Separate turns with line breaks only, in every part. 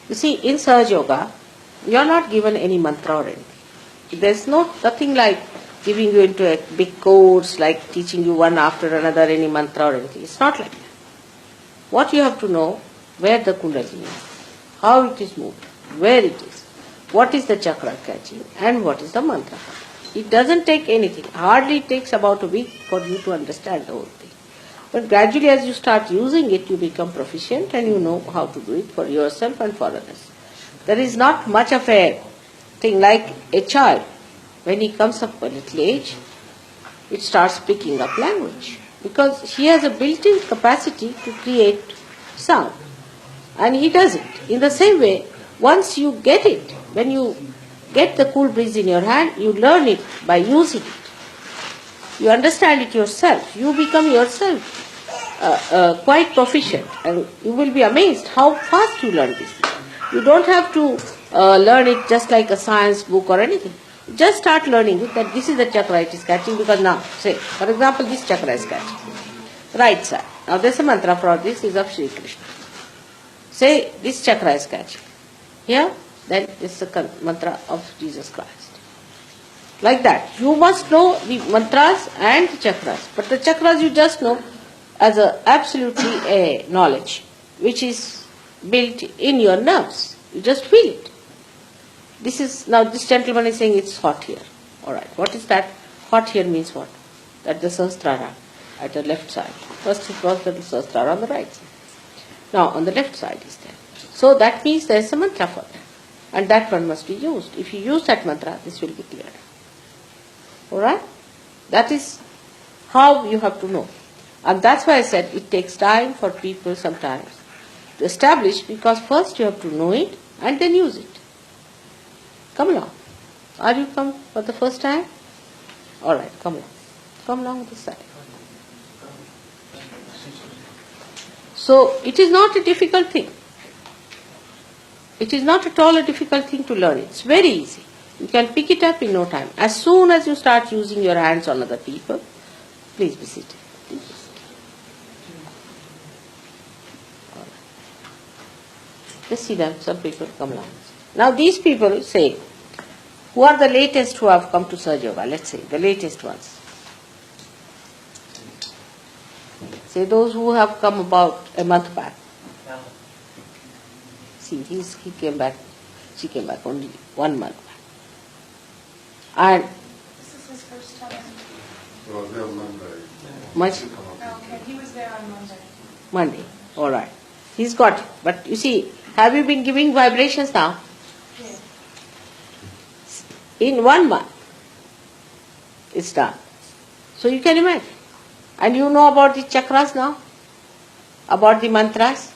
You see, in Sahaja Yoga, you are not given any mantra or anything. There's nothing like giving you into a big course, like teaching you one after another any mantra or anything. It's not like that. What you have to know, where the kundalini is, how it is moved, where it is, what is the chakra catching, and what is the mantra. It doesn't take anything. Hardly it takes about a week for you to understand the whole thing. But gradually as you start using it, you become proficient and you know how to do it for yourself and for others. There is not much of a thing like a child. When he comes up a little age, it starts picking up language because he has a built-in capacity to create sound. And he does it. In the same way, once you get it, when you get the cool breeze in your hand, you learn it by using it. You understand it yourself. You become yourself quite proficient, and you will be amazed how fast you learn this. You don't have to learn it just like a science book or anything. Just start learning it, that this is the chakra it is catching, because now, say, for example, this chakra is catching. Right side. Now there's a mantra for this, is of Shri Krishna. Say, this chakra is catching. Here, then it's the mantra of Jesus Christ. Like that. You must know the mantras and the chakras. But the chakras you just know as absolutely a knowledge, which is built in your nerves. You just feel it. Now this gentleman is saying it's hot here. Alright, what is that? Hot here means what? That the Sahasrara at the left side. First it was the Sahasrara on the right side. Now on the left side is there. So that means there is a mantra for that. And that one must be used. If you use that mantra, this will be cleared. Alright? That is how you have to know. And that's why I said it takes time for people sometimes to establish, because first you have to know it and then use it. Come along. Are you come for the first time? Alright, come along. Come along this side. So it is not a difficult thing. It is not at all a difficult thing to learn. It's very easy. You can pick it up in no time. As soon as you start using your hands on other people, please be seated. Please be seated. Just see them, some people come along. Now these people say, who are the latest who have come to Sahaja Yoga? Let's say, the latest ones. Say those who have come about a month back. See, he came back, she came back only 1 month back. And
this is his first time.
He was there Monday.
Okay, he was there on Monday.
Monday, alright. He's got it. But you see, have you been giving vibrations now?
Yeah.
In 1 month, it's done. So you can imagine. And you know about the chakras now? About the mantras?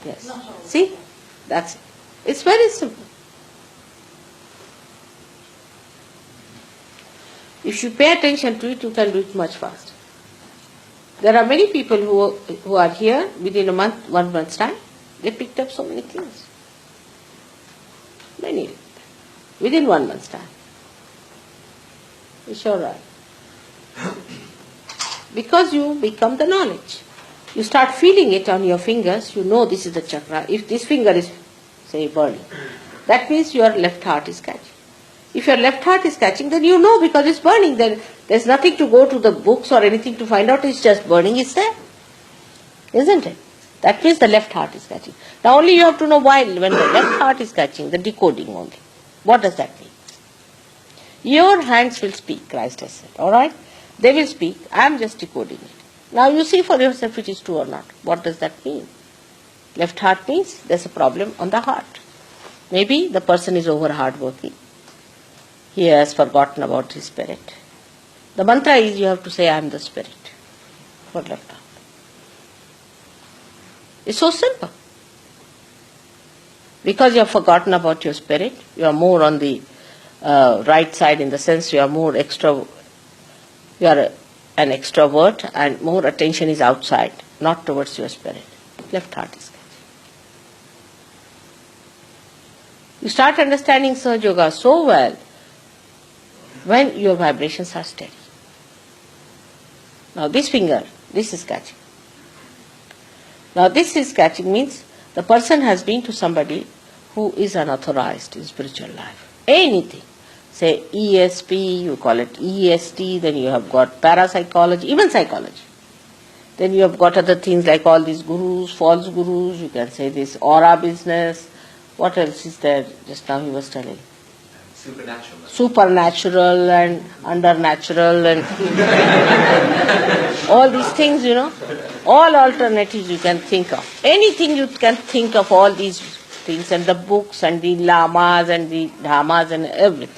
Yes. See? That's it. It's very simple. If you pay attention to it, you can do it much faster. There are many people who are here within a month, 1 month's time. They picked up so many things. Many. Within 1 month's time. It's all right. Because you become the knowledge. You start feeling it on your fingers, you know this is the chakra. If this finger is, say, burning, that means your left heart is catching. If your left heart is catching, then you know because it's burning. Then there's nothing to go to the books or anything to find out, it's just burning, it's there. Isn't it? That means the left heart is catching. Now only you have to know why, when the left heart is catching, the decoding only. What does that mean? Your hands will speak, Christ has said. Alright? They will speak. I am just decoding it. Now you see for yourself it is true or not. What does that mean? Left heart means there's a problem on the heart. Maybe the person is over hardworking. He has forgotten about his spirit. The mantra is you have to say I am the spirit for left heart. It's so simple. Because you have forgotten about your spirit, you are more on the right side in the sense you are more you are an extrovert and more attention is outside, not towards your spirit. Left heart is catching. You start understanding Sahaja Yoga so well when your vibrations are steady. Now this finger, this is catching. Now this is catching means The person has been to somebody who is unauthorized in spiritual life. Anything. Say ESP, you call it EST, then you have got parapsychology, even psychology. Then you have got other things like all these gurus, false gurus, you can say this aura business. What else is there? Just now he was telling. Supernatural and undernatural and all these things, all alternatives you can think of. Anything you can think of, all these things, and the books and the lamas and the dhammas and everything.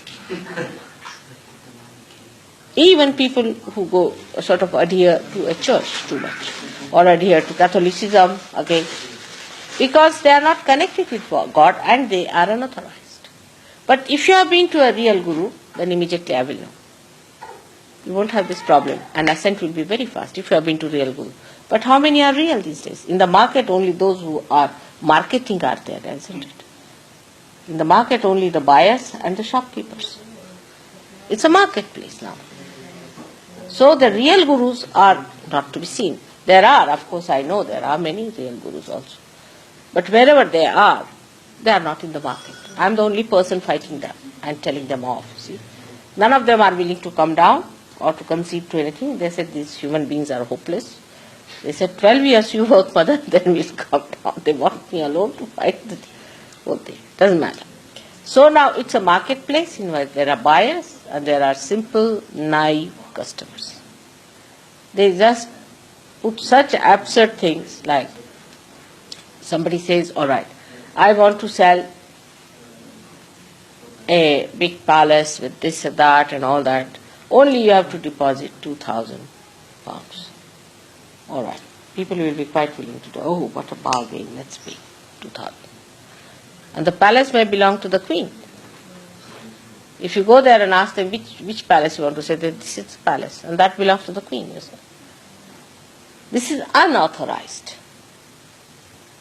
Even people who go sort of adhere to a church too much or adhere to Catholicism again, because they are not connected with God and they are unauthorized. But if you have been to a real guru, then immediately I will know. You won't have this problem, and ascent will be very fast if you have been to real guru. But how many are real these days? In the market, only those who are marketing are there, isn't it? In the market, only the buyers and the shopkeepers. It's a marketplace now. So the real gurus are not to be seen. There are, of course, I know there are many real gurus also. But wherever they are not in the market. I am the only person fighting them and telling them off. See, none of them are willing to come down or to concede to anything. They said these human beings are hopeless. They said 12 years you work, mother, then we'll come down. They want me alone to fight the whole thing. Doesn't matter. So now it's a marketplace in which there are buyers and there are simple, naive customers. They just put such absurd things like somebody says, all right, I want to sell a big palace with this and that and all that. Only you have to deposit £2,000. All right. People will be quite willing to do, oh, what a bargain, let's pay 2,000. And the palace may belong to the queen. If you go there and ask them which palace you want to say, this is the palace, and that belongs to the queen, you say. This is unauthorized.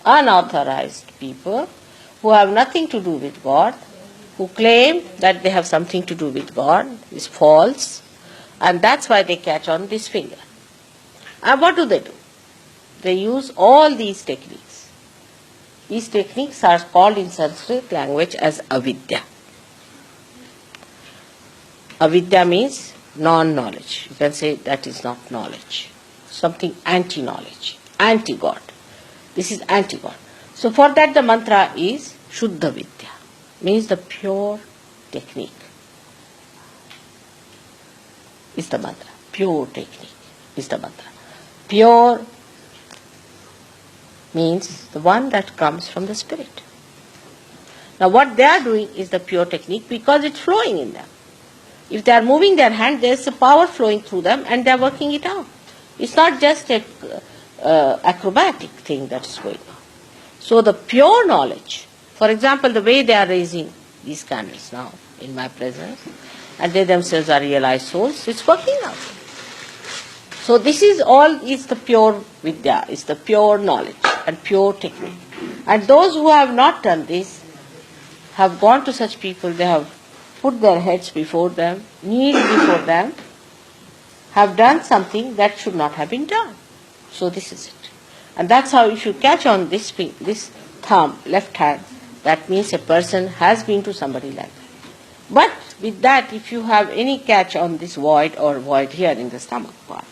Unauthorized people who have nothing to do with God, who claim that they have something to do with God, is false, and that's why they catch on this finger. And what do? They use all these techniques. These techniques are called in Sanskrit language as avidya. Avidya means non-knowledge. You can say that is not knowledge. Something anti-knowledge, anti-God. This is anti-God. So for that the mantra is Shuddha Vidya, means the pure technique is the mantra. Pure technique is the mantra. Pure means the one that comes from the spirit. Now what they are doing is the pure technique because it's flowing in them. If they are moving their hand, there is a power flowing through them and they are working it out. It's not just a acrobatic thing that is going on. So the pure knowledge, for example, the way they are raising these candles now in my presence, and they themselves are realized souls, it's working out. So this is all is the pure vidya, is the pure knowledge and pure technique. And those who have not done this have gone to such people, they have put their heads before them, kneeled before them, have done something that should not have been done. So this is it. And that's how if you catch on this thumb, left hand, that means a person has been to somebody like that. But with that, if you have any catch on this void or void here in the stomach part,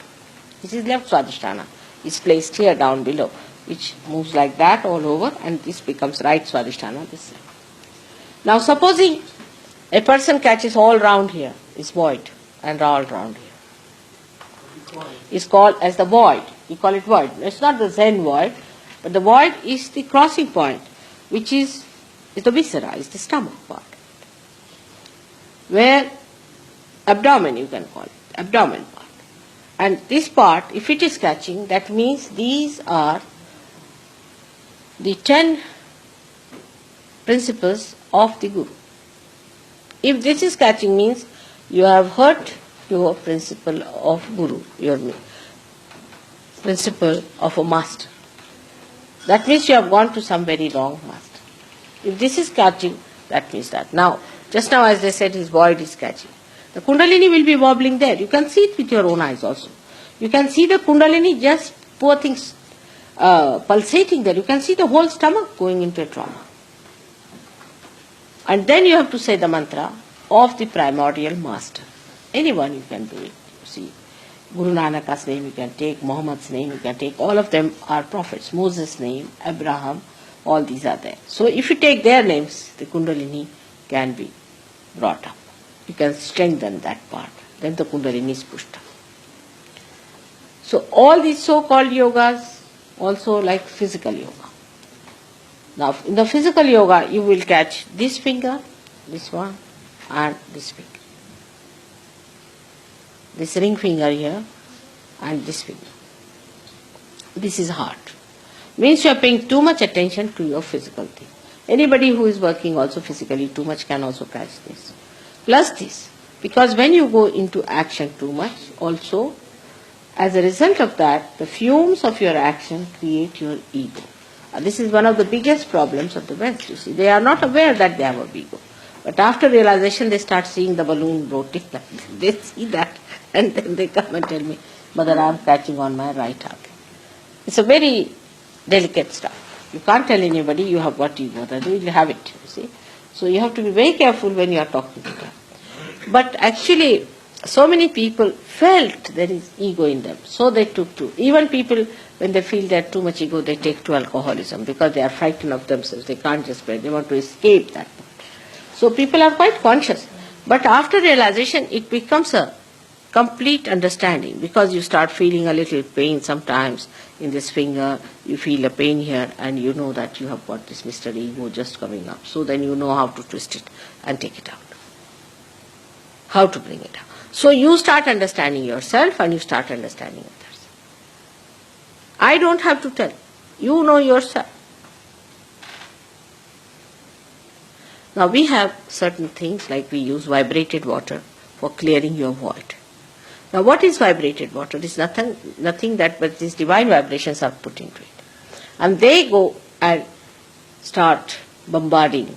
this is left swadhisthana. It's placed here down below, which moves like that all over, and this becomes right swadhisthana this side. Now supposing a person catches all round here, is void, and all round here. It's called as the void. We call it void. It's not the Zen void, but the void is the crossing point, which is the viscera, is the stomach part. Where abdomen, you can call it, abdomen part. And this part, if it is catching, that means these are the 10 principles of the Guru. If this is catching, means you have hurt your principle of Guru, your principle of a master. That means you have gone to some very wrong master. If this is catching, that means that. Now, just now as I said, his void is catching. The Kundalini will be wobbling there. You can see it with your own eyes also. You can see the Kundalini just, poor things, pulsating there, you can see the whole stomach going into a trauma. And then you have to say the mantra of the primordial master. Anyone you can do it. You see, Guru Nanak's name you can take, Muhammad's name you can take, all of them are prophets. Moses' name, Abraham, all these are there. So if you take their names, the Kundalini can be brought up. You can strengthen that part. Then the Kundalini is pushed up. So all these so-called yogas, also like physical yoga. Now in the physical yoga, you will catch this finger, this one, and this finger. This ring finger here, and this finger. This is heart. Means you are paying too much attention to your physical thing. Anybody who is working also physically too much can also catch this. Plus this. Because when you go into action too much, also, as a result of that, the fumes of your action create your ego. This is one of the biggest problems of the West, you see. They are not aware that they have a ego. But after realization, they start seeing the balloon rotating like this. They see that, and then they come and tell me, Mother, I am catching on my right arm. It's a very delicate stuff. You can't tell anybody you have got ego, that you will have it, you see. So you have to be very careful when you are talking to them. But actually, so many people felt there is ego in them, so they took to. Even people, when they feel they have too much ego, they take to alcoholism because they are frightened of themselves. They can't just bear. They want to escape that. So people are quite conscious. But after realization, it becomes a complete understanding because you start feeling a little pain sometimes in this finger. You feel a pain here and you know that you have got this Mr. Ego just coming up. So then you know how to twist it and take it out. How to bring it out. So you start understanding yourself and you start understanding others. I don't have to tell. You know yourself. Now we have certain things like we use vibrated water for clearing your void. Now what is vibrated water? It is nothing that but these divine vibrations are put into it. And they go and start bombarding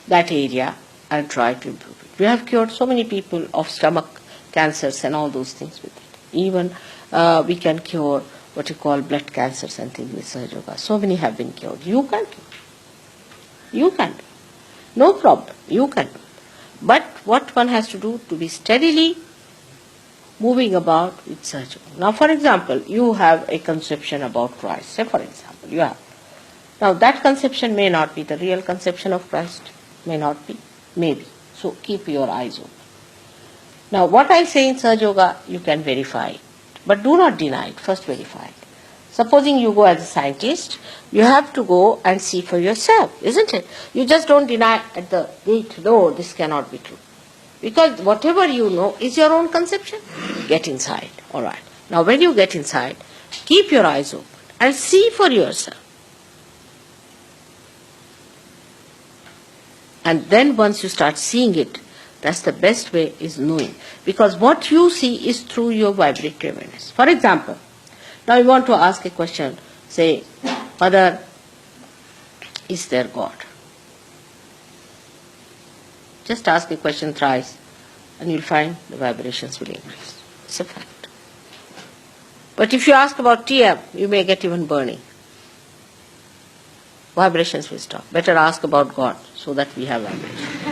that area and try to improve it. We have cured so many people of stomach cancers and all those things with it. Even we can cure what you call blood cancers and things with Sahaja Yoga. So many have been cured. You can do. You can do. No problem. You can do. But what one has to do to be steadily moving about with Sahaja Yoga. Now, for example, you have a conception about Christ. Say, for example, you have. Now, that conception may not be the real conception of Christ. May not be. Maybe. So, keep your eyes open. Now, what I say in Sahaja Yoga, you can verify it. But do not deny it. First, verify it. Supposing you go as a scientist, you have to go and see for yourself, isn't it? You just don't deny at the gate, no, this cannot be true. Because whatever you know is your own conception. Get inside, all right. Now when you get inside, keep your eyes open and see for yourself. And then once you start seeing it, that's the best way is knowing. Because what you see is through your vibratory awareness. For example, now you want to ask a question, say, Mother, is there God? Just ask a question thrice and you'll find the vibrations will increase. It's a fact. But if you ask about TM, you may get even burning. Vibrations will stop. Better ask about God so that we have vibration.